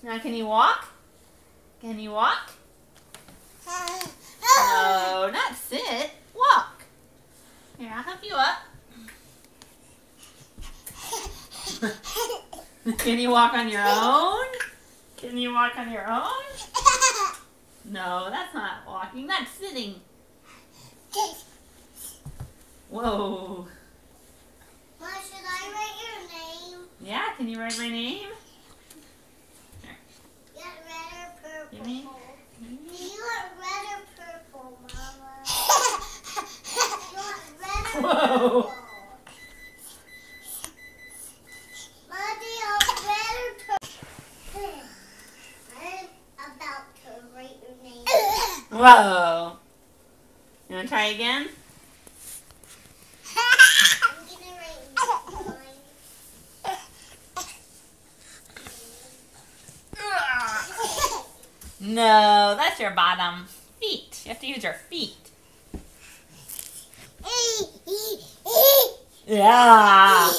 Now can you walk? Can you walk? No, not sit. Walk. Here, I'll help you up. Can you walk on your own? Can you walk on your own? No, that's not walking. That's sitting. Whoa. Mom, should I write your name? Yeah, can you write my name? Yeah, red or purple? Give me. Do you want red or purple, Mama? You want red or Whoa. purple? Mama, do you want red or purple? I'm about to write your name. Whoa. You want to try again? I'm gonna write mine. No, that's your bottom. Feet. You have to use your feet. Yeah.